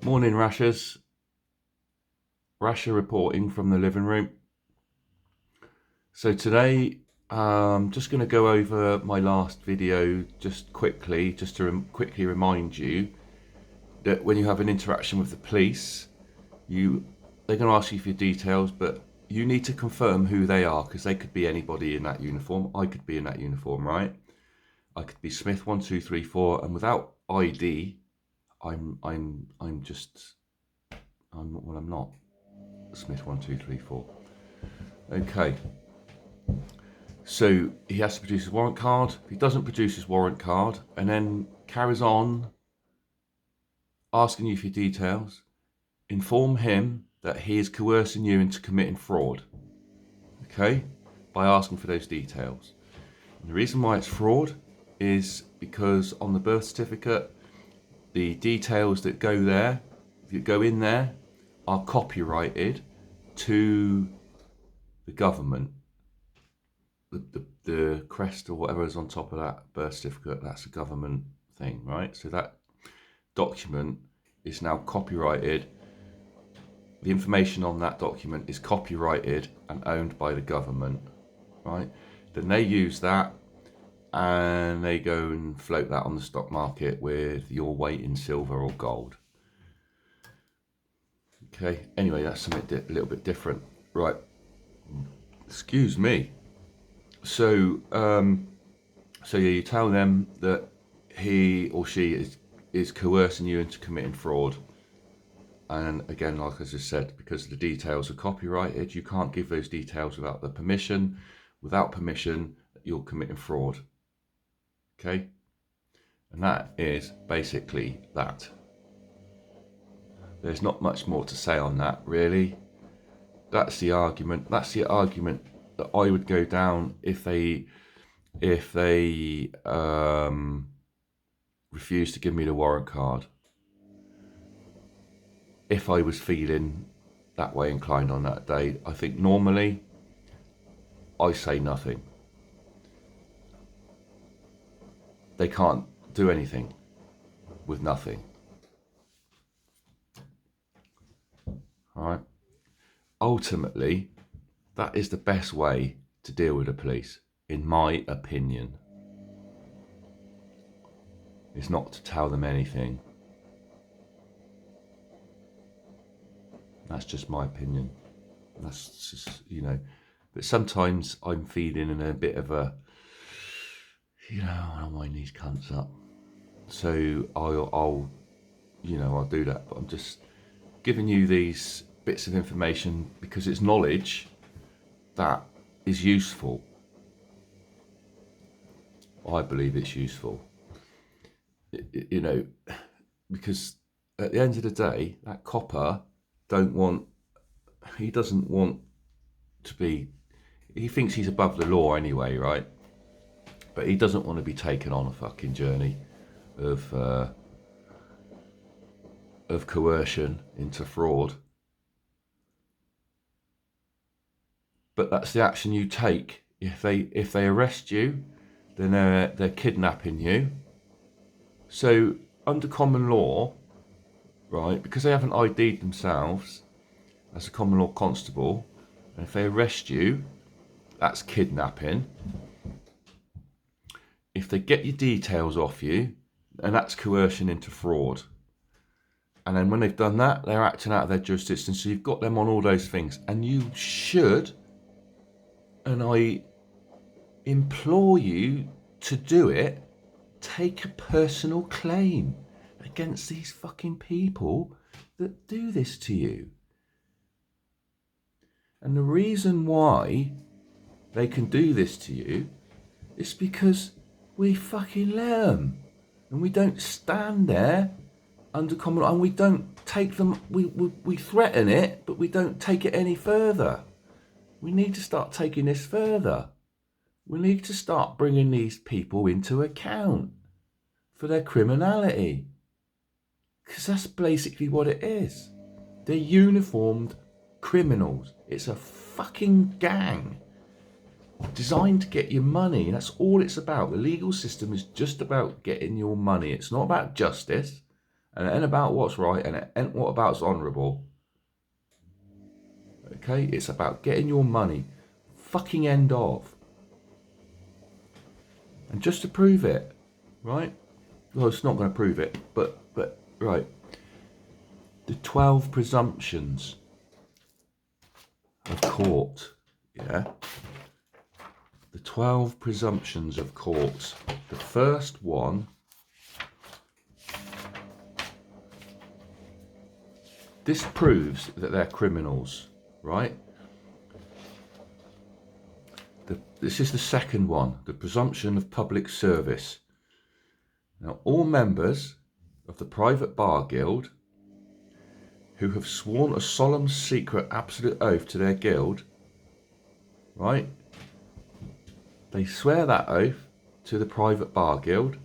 Morning, Rashers. Rasher reporting from the living room. So today, just going to go over my last video just quickly, just to quickly remind you that when you have an interaction with the police, they're going to ask you for your details, but you need to confirm who they are, because they could be anybody in that uniform. I could be in that uniform, right? I could be Smith 1234, and without ID, I'm not Smith 1234. Okay. So he has to produce his warrant card. If he doesn't produce his warrant card and then carries on asking you for your details, inform him that he is coercing you into committing fraud. Okay? By asking for those details. And the reason why it's fraud is because on the birth certificate, the details that go in there, are copyrighted to the government. The crest or whatever is on top of that birth certificate, that's a government thing, right? So that document is now copyrighted. The information on that document is copyrighted and owned by the government, right? Then they use that and they go and float that on the stock market with your weight in silver or gold. Okay, anyway, that's something a little bit different. Right, excuse me. So, yeah, you tell them that he or she is coercing you into committing fraud. And again, like I just said, because the details are copyrighted, you can't give those details without the permission. Without permission, you're committing fraud. Okay? And that is basically that. There's not much more to say on that, really. That's the argument. That's the argument that I would go down if they refuse to give me the warrant card. If I was feeling that way inclined on that day, I think normally I say nothing. They can't do anything with nothing. All right. Ultimately, that is the best way to deal with the police, in my opinion. It's not to tell them anything. That's just my opinion. That's just, but sometimes I'm feeling in a bit of a, I don't wind these cunts up. So I'll do that. But I'm just giving you these bits of information because it's knowledge that is useful. I believe it's useful. Because at the end of the day, that copper he doesn't want to be, he thinks he's above the law anyway, right? But he doesn't want to be taken on a fucking journey of coercion into fraud. But that's the action you take. If they arrest you, then they're kidnapping you. So under common law, right, because they haven't ID'd themselves as a common law constable, and if they arrest you, that's kidnapping. If they get your details off you, and that's coercion into fraud. And then when they've done that, they're acting out of their jurisdiction. So you've got them on all those things. And you should, and I implore you to do it, take a personal claim against these fucking people that do this to you. And the reason why they can do this to you is because we fucking let them. And we don't stand there under common law, and we don't take them, we threaten it, but we don't take it any further. We need to start taking this further. We need to start bringing these people into account for their criminality. Because that's basically what it is. They're uniformed criminals. It's a fucking gang designed to get your money. That's all it's about. The legal system is just about getting your money. It's not about justice. And it ain't about what's right, and it ain't what about's honourable. Okay, it's about getting your money. Fucking end of. And just to prove it, right? Well, it's not going to prove it, but right. The 12 presumptions of court, yeah? The 12 presumptions of court. The first one, this proves that they're criminals, right? This is the second one, the presumption of public service. Now, all members of the private bar guild who have sworn a solemn, secret, absolute oath to their guild, right? They swear that oath to the private bar guild,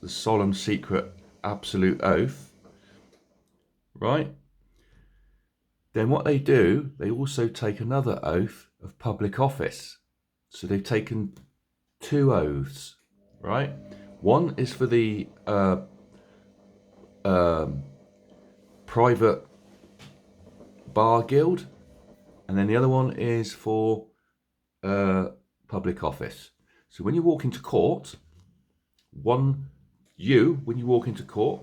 the solemn, secret, absolute oath, right? Then what they do, they also take another oath of public office. So they've taken 2 oaths, right? One is for the private bar guild, and then the other one is for public office. So when you walk into court, when you walk into court,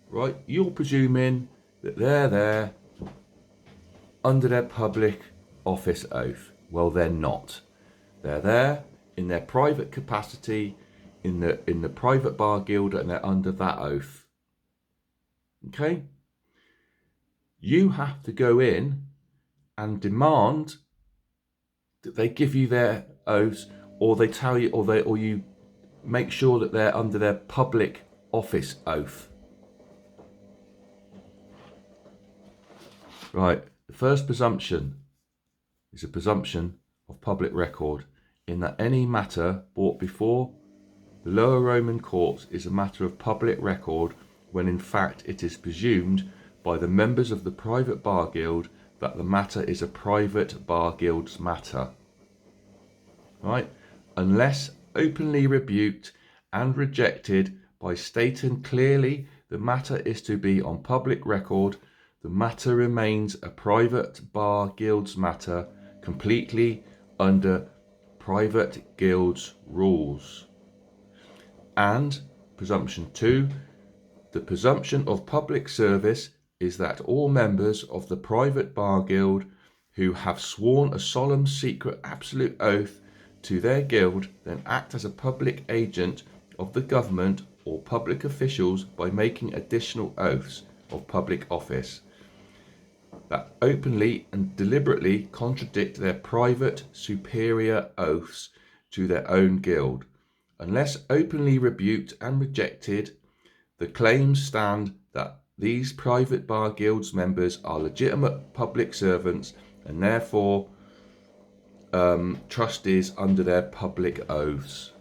right, you're presuming that they're there under their public office oath. Well, they're not. They're there in their private capacity, in the private bar guild, and they're under that oath. Okay? You have to go in and demand that they give you their oaths, or they tell you, or you make sure that they're under their public office oath. Right. The first presumption is a presumption of public record, in that any matter brought before the lower Roman courts is a matter of public record, when in fact it is presumed by the members of the private bar guild that the matter is a private bar guild's matter. Right? Unless openly rebuked and rejected by stating clearly the matter is to be on public record, the matter remains a private bar guild's matter, completely under private guild's rules. And presumption 2, the presumption of public service is that all members of the private bar guild who have sworn a solemn, secret, absolute oath to their guild then act as a public agent of the government or public officials by making additional oaths of public office that openly and deliberately contradict their private superior oaths to their own guild. Unless openly rebuked and rejected, the claims stand that these private bar guilds members are legitimate public servants and therefore trustees under their public oaths.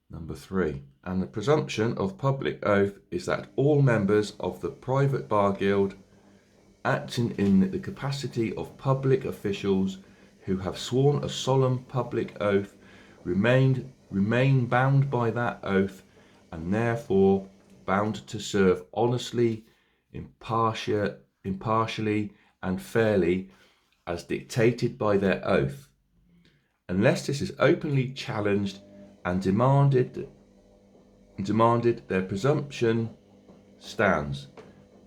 Number 3, and the presumption of public oath is that all members of the private bar guild acting in the capacity of public officials who have sworn a solemn public oath remain bound by that oath, and therefore bound to serve honestly, impartially and fairly as dictated by their oath, unless this is openly challenged and demanded, their presumption stands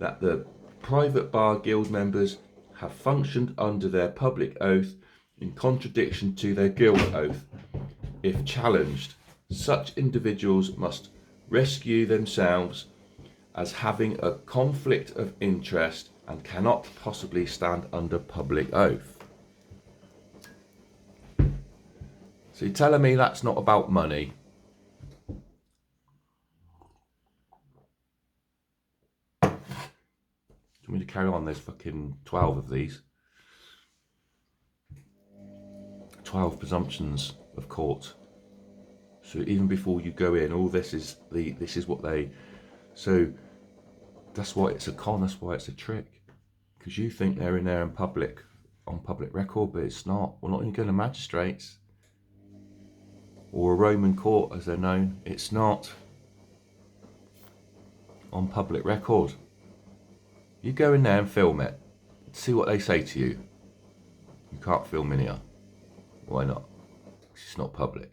that the private bar guild members have functioned under their public oath in contradiction to their guild oath. If challenged, such individuals must rescue themselves as having a conflict of interest and cannot possibly stand under public oath. So you're telling me that's not about money? Do you want me to carry on? There's fucking 12 of these. 12 presumptions of court. So even before you go in, all this is what they. So that's why it's a con. That's why it's a trick. Because you think they're in there in public, on public record, but it's not. We're not even going to magistrates. or a Roman court as they're known, it's not on public record. You go in there and film it, see what they say to you. You can't film in here. Why not? It's not public.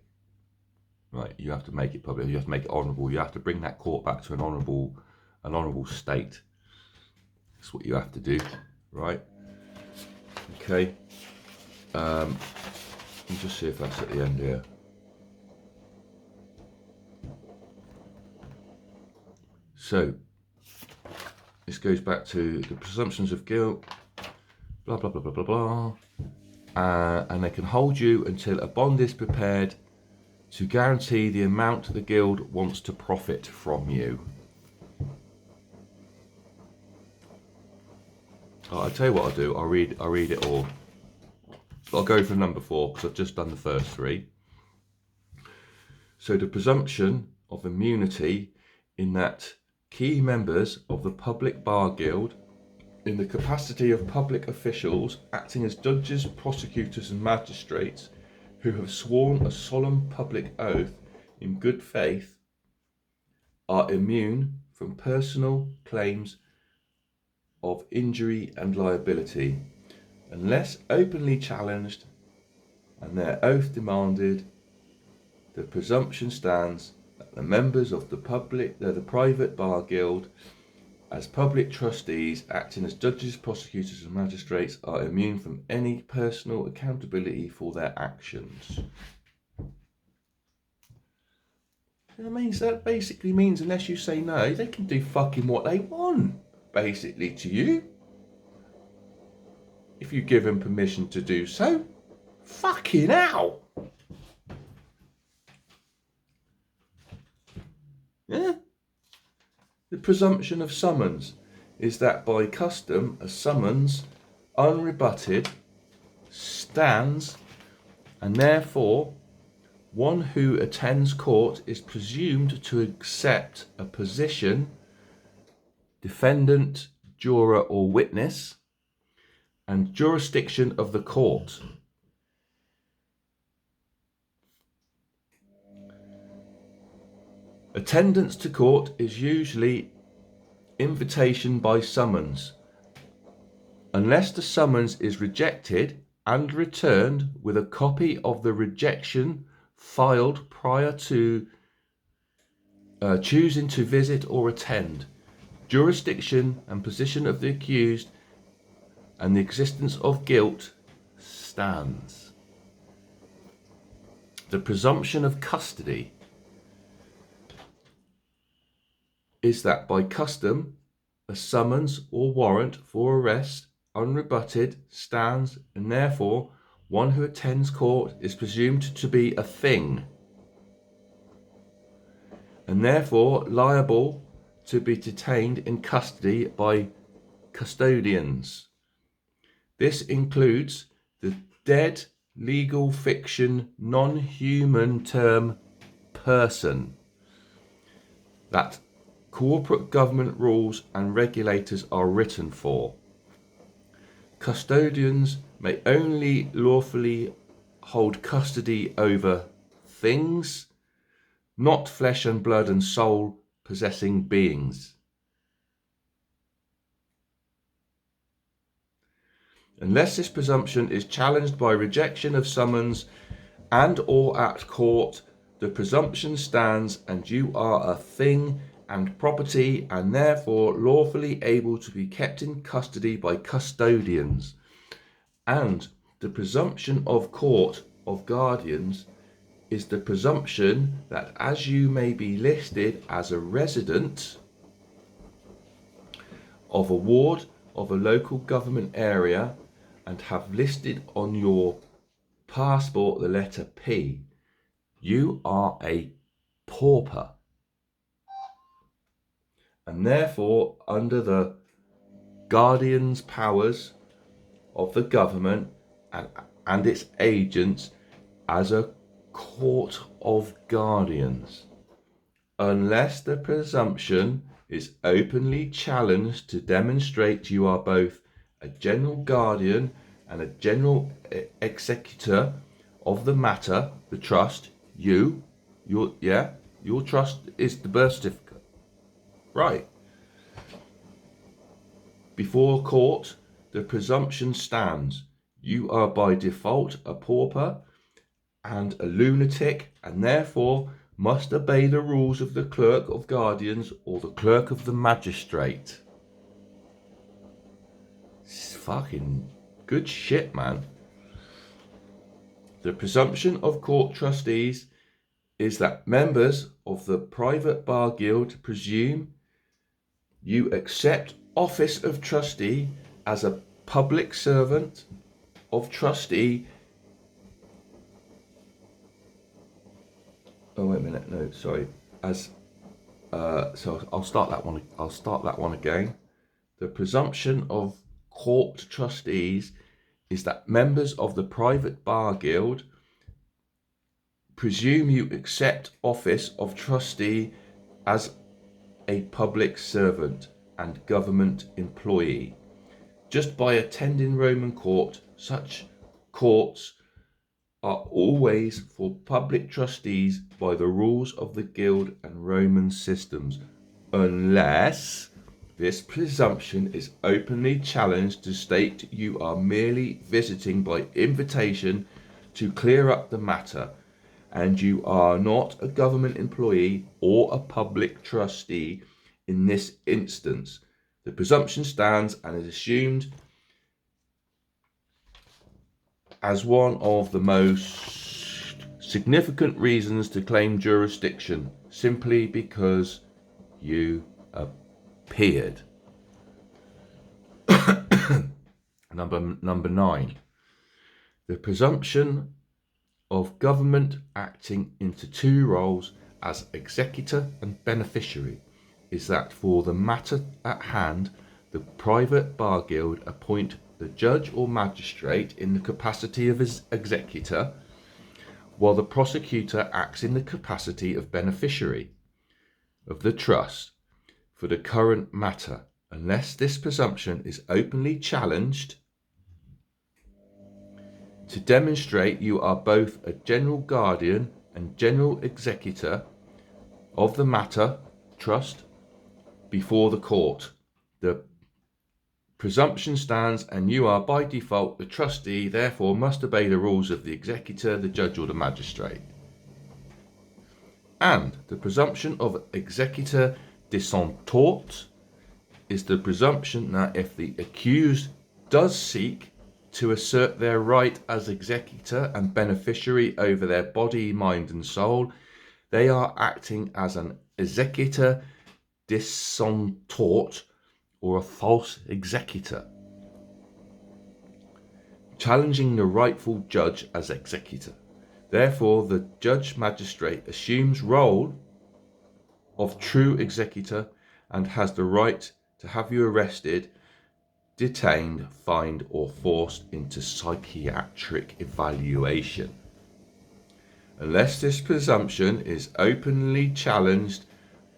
Right, you have to make it public, you have to make it honourable, you have to bring that court back to an honourable state. That's what you have to do, right? Okay. Let me just see if that's at the end here. So, this goes back to the presumptions of guilt, blah, blah, blah, blah, blah, blah. And they can hold you until a bond is prepared to guarantee the amount the guild wants to profit from you. I'll tell you what I'll do. I'll read it all. I'll go for number 4 because I've just done the first 3. So the presumption of immunity in that key members of the Public Bar Guild, in the capacity of public officials acting as judges, prosecutors and magistrates who have sworn a solemn public oath in good faith, are immune from personal claims of injury and liability unless openly challenged and their oath demanded. The presumption stands that the members of the private bar guild, as public trustees acting as judges, prosecutors and magistrates, are immune from any personal accountability for their actions. That basically means unless you say no, they can do fucking what they want, basically, to you. If you give them permission to do so. Fucking hell! Yeah? The presumption of summons is that by custom a summons, unrebutted, stands, and therefore one who attends court is presumed to accept a position, defendant, juror or witness, and jurisdiction of the court. Attendance to court is usually invitation by summons, unless the summons is rejected and returned with a copy of the rejection filed prior to choosing to visit or attend. Jurisdiction and position of the accused and the existence of guilt stands. The presumption of custody is that by custom a summons or warrant for arrest, unrebutted, stands, and therefore one who attends court is presumed to be a thing, and therefore liable to be detained in custody by custodians. This includes the dead legal fiction non-human term person that corporate government rules and regulators are written for. Custodians may only lawfully hold custody over things, not flesh and blood and soul possessing beings. Unless this presumption is challenged by rejection of summons and or at court, the presumption stands and you are a thing and property and therefore lawfully able to be kept in custody by custodians. And the presumption of court of guardians is the presumption that as you may be listed as a resident of a ward of a local government area and have listed on your passport the letter P, you are a pauper. And therefore, under the guardian's powers of the government and its agents as a court of guardians, unless the presumption is openly challenged to demonstrate you are both a general guardian and a general executor of the matter, the trust, your trust is the birth certificate. Right. Before court, the presumption stands. You are by default a pauper and a lunatic, and therefore must obey the rules of the clerk of guardians or the clerk of the magistrate. It's fucking good shit, man. The presumption of court trustees is that members of the private bar guild presume you accept office of trustee as a public servant of trustee. Oh, wait a minute. No, sorry. So I'll start that one again. The presumption of court trustees is that members of the private bar guild presume you accept office of trustee as a public servant and government employee. Just by attending Roman court, such courts are always for public trustees by the rules of the guild and Roman systems, unless this presumption is openly challenged to state you are merely visiting by invitation to clear up the matter, and you are not a government employee or a public trustee in this instance. The presumption stands and is assumed as one of the most significant reasons to claim jurisdiction, simply because you appeared. Number 9. The presumption of government acting into two roles as executor and beneficiary is that for the matter at hand, the private bar guild appoint the judge or magistrate in the capacity of his executor, while the prosecutor acts in the capacity of beneficiary of the trust for the current matter, unless this presumption is openly challenged to demonstrate you are both a general guardian and general executor of the matter trust before the court. The presumption stands and you are by default the trustee, therefore must obey the rules of the executor, the judge or the magistrate. And the presumption of executor de son tort is the presumption that if the accused does seek to assert their right as executor and beneficiary over their body, mind and soul, they are acting as an executor de son tort, or a false executor, challenging the rightful judge as executor. Therefore, the judge magistrate assumes role of true executor and has the right to have you arrested, detained, fined, or forced into psychiatric evaluation. Unless this presumption is openly challenged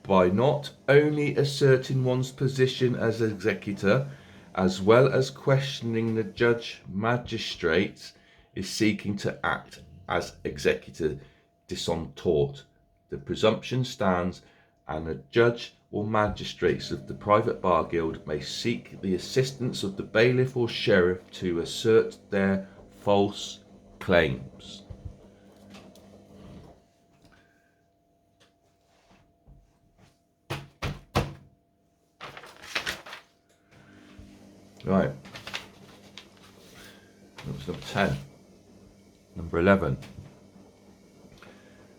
by not only asserting one's position as executor, as well as questioning the judge magistrate is seeking to act as executor de son tort, the presumption stands and a judge or magistrates of the private bar guild may seek the assistance of the bailiff or sheriff to assert their false claims. Right, that's number 10. Number 11.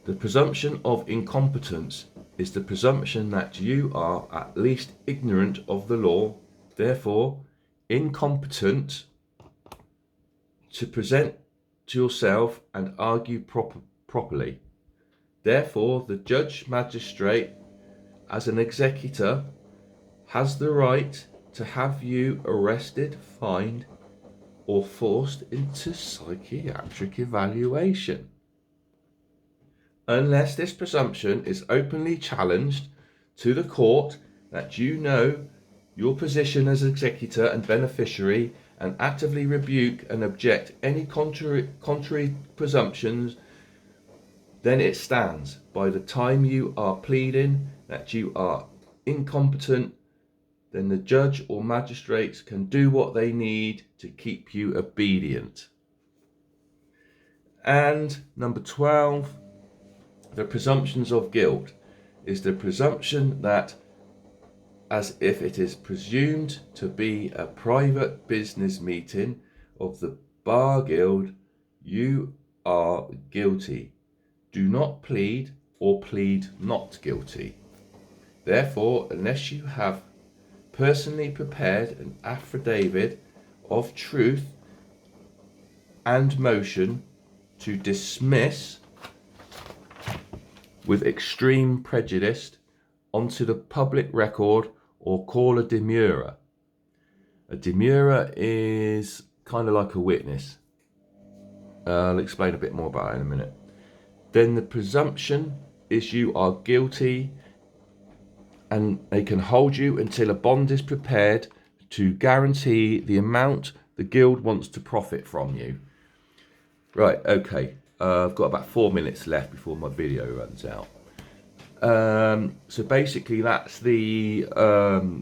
The presumption of incompetence is the presumption that you are at least ignorant of the law, therefore incompetent to present to yourself and argue properly. Therefore, the judge magistrate, as an executor, has the right to have you arrested, fined, or forced into psychiatric evaluation. Unless this presumption is openly challenged to the court that you know your position as executor and beneficiary and actively rebuke and object any contrary presumptions then it stands. By the time you are pleading that you are incompetent, then the judge or magistrates can do what they need to keep you obedient. And number 12, the presumptions of guilt is the presumption that, as if it is presumed to be a private business meeting of the Bar Guild, you are guilty. Do not plead or plead not guilty. Therefore, unless you have personally prepared an affidavit of truth and motion to dismiss with extreme prejudice onto the public record or call a demurrer. A demurrer is kind of like a witness. I'll explain a bit more about it in a minute. Then the presumption is you are guilty, and they can hold you until a bond is prepared to guarantee the amount the guild wants to profit from you. Right, okay. I've got about 4 minutes left before my video runs out. So basically that's the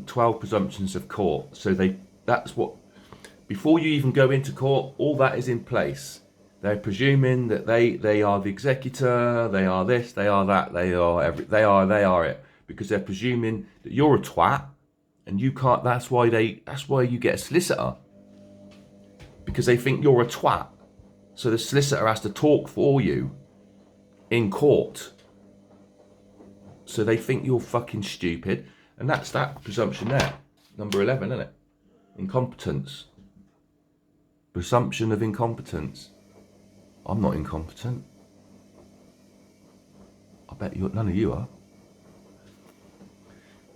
12 presumptions of court. So that's what, before you even go into court, all that is in place. They're presuming that they are the executor, they are this, they are that, they are it. Because they're presuming that you're a twat and you can't, that's why you get a solicitor. Because they think you're a twat. So the solicitor has to talk for you in court. So they think you're fucking stupid. And that's that presumption there. Number 11, isn't it? Incompetence. Presumption of incompetence. I'm not incompetent. I bet none of you are.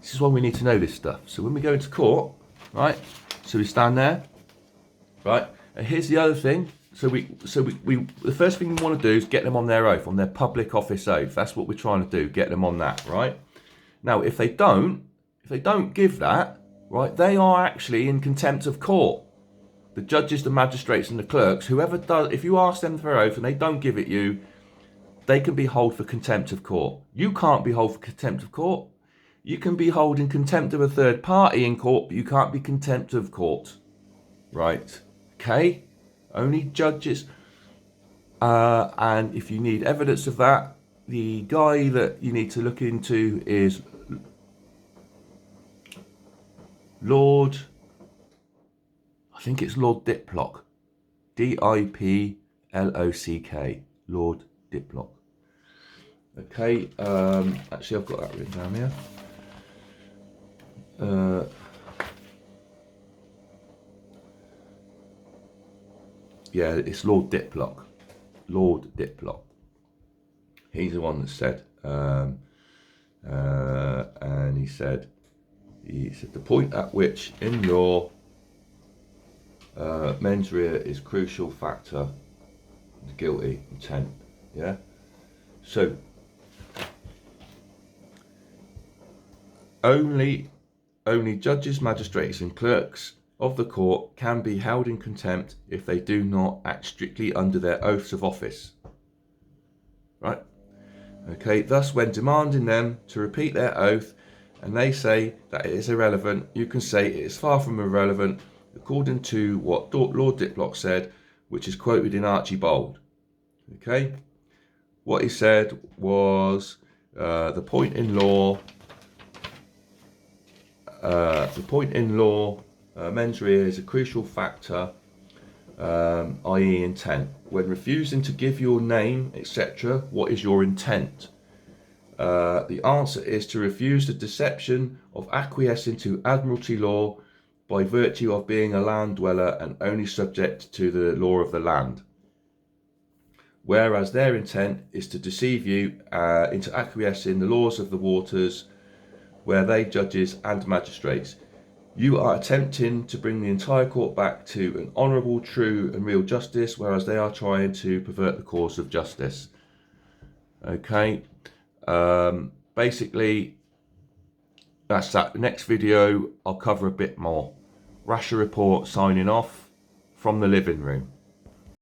This is why we need to know this stuff. So when we go into court, right? So we stand there, right? And here's the other thing. So we the first thing we want to do is get them on their oath, on their public office oath. That's what we're trying to do, get them on that, right? Now, if they don't give that, right, they are actually in contempt of court. The judges, the magistrates, and the clerks, whoever does, if you ask them for their oath and they don't give it you, they can be held for contempt of court. You can't be held for contempt of court. You can be held in contempt of a third party in court, but you can't be contempt of court. Right? Okay? Only judges. And if you need evidence of that, the guy that you need to look into is Lord, I think it's Lord Diplock. Diplock. Lord Diplock. Okay, actually I've got that written down here. Yeah, it's Lord Diplock. Lord Diplock. He's the one that said, and he said the point at which in law mens rea is crucial factor to guilty intent. Yeah. So only judges, magistrates, and clerks of the court can be held in contempt if they do not act strictly under their oaths of office. Right? Okay, thus when demanding them to repeat their oath and they say that it is irrelevant, you can say it is far from irrelevant according to what Lord Diplock said, which is quoted in Archibald. Okay? What he said was the point in law, mens rea is a crucial factor, i.e. intent. When refusing to give your name, etc., what is your intent? The answer is to refuse the deception of acquiescing to Admiralty law by virtue of being a land dweller and only subject to the law of the land. Whereas their intent is to deceive you into acquiescing the laws of the waters, where they judges and magistrates. You are attempting to bring the entire court back to an honourable, true and real justice, whereas they are trying to pervert the course of justice. Okay, basically that's that. The next video I'll cover a bit more. Rasher Report signing off from the living room.